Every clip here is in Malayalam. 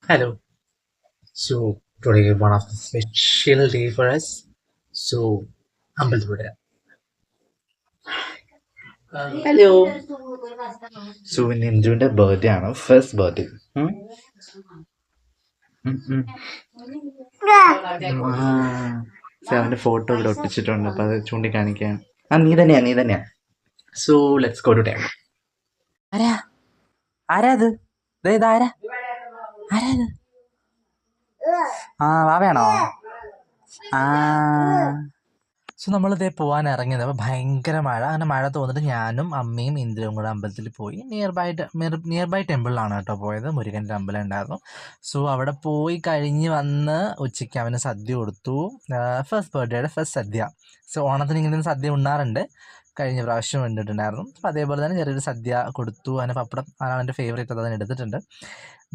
Hello. So today one of the special day for us. So Ambaldura. Hello. So ഇന്ന് ഇന്ദുവിന്റെ ബർത്ത്ഡേ ആണ്, ഫസ്റ്റ് ബർത്ത്ഡേ. അവന്റെ ഫോട്ടോ ഇവിടെ ഒട്ടിച്ചിട്ടുണ്ട്, അപ്പൊ അത് ചൂണ്ടിക്കാണിക്കാൻ. നീ തന്നെയാ. So let's go to time. ആരാ ആരാ ഇത്? ഇതാരാ? ആരാ ഇത്? വാവയാണോ? ആ സോ നമ്മളിതേ പോകാൻ ഇറങ്ങിയത്. അപ്പോൾ ഭയങ്കര മഴ. അങ്ങനെ മഴ തോന്നിട്ട് ഞാനും അമ്മയും ഇന്ദ്രയും കൂടെ അമ്പലത്തിൽ പോയി. നിയർ ബൈ ടെമ്പിളിലാണ് കേട്ടോ പോയത്. മുരുകൻ്റെ അമ്പലം ഉണ്ടായിരുന്നു. സോ അവിടെ പോയി കഴിഞ്ഞ് വന്ന് ഉച്ചയ്ക്ക് അവന് സദ്യ കൊടുത്തു. ഫസ്റ്റ് ബർത്ത്ഡേയുടെ ഫസ്റ്റ് സദ്യ. സോ ഓണത്തിന് ഇങ്ങനെ സദ്യ ഉണ്ണാറുണ്ട്, കഴിഞ്ഞ പ്രാവശ്യം കണ്ടിട്ടുണ്ടായിരുന്നു. അപ്പോൾ അതേപോലെ തന്നെ ചെറിയൊരു സദ്യ കൊടുത്തു. അതിന് പപ്പടം, അതാണ് എൻ്റെ ഫേവറേറ്റ്, അത് അതിന് എടുത്തിട്ടുണ്ട്.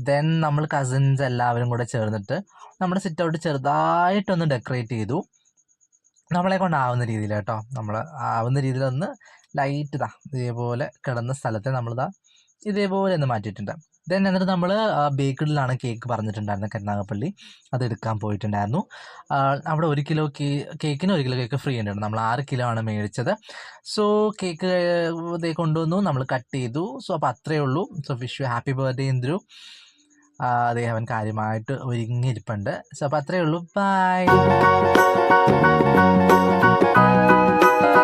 ദെൻ നമ്മൾ കസിൻസ് എല്ലാവരും കൂടെ ചേർന്നിട്ട് നമ്മുടെ സിറ്റ് ഔട്ട് ചെറുതായിട്ടൊന്ന് ഡെക്കറേറ്റ് ചെയ്തു. നമ്മളെ കൊണ്ടാവുന്ന രീതിയിൽ കേട്ടോ. നമ്മൾ ആവുന്ന രീതിയിലൊന്ന് ലൈറ്റ് ഇതേപോലെ കിടന്ന സ്ഥലത്തെ നമ്മളിതാ ഇതേപോലെ ഒന്ന് മാറ്റിയിട്ടുണ്ട്. ദെൻ എന്നിട്ട് നമ്മൾ ബേക്കറിയിലാണ് കേക്ക് പറഞ്ഞിട്ടുണ്ടായിരുന്നത്, കരുനാഗപ്പള്ളി. അത് എടുക്കാൻ പോയിട്ടുണ്ടായിരുന്നു. അവിടെ 1 കിലോ കേക്കിന് 1 കിലോ കേക്ക് ഫ്രീ ഉണ്ടായിരുന്നു. നമ്മൾ 6 കിലോ ആണ് മേടിച്ചത്. സോ കേക്ക് ഇതേ കൊണ്ടുവന്നു, നമ്മൾ കട്ട് ചെയ്തു. സോ അപ്പോൾ അത്രയേ ഉള്ളൂ. So wish you happy birthday Indru. അതേ അവൻ കാര്യമായിട്ട് ഒരുങ്ങിയിരിപ്പുണ്ട്. സോ അപ്പോൾ അത്രയേ ഉള്ളൂ. ബൈ.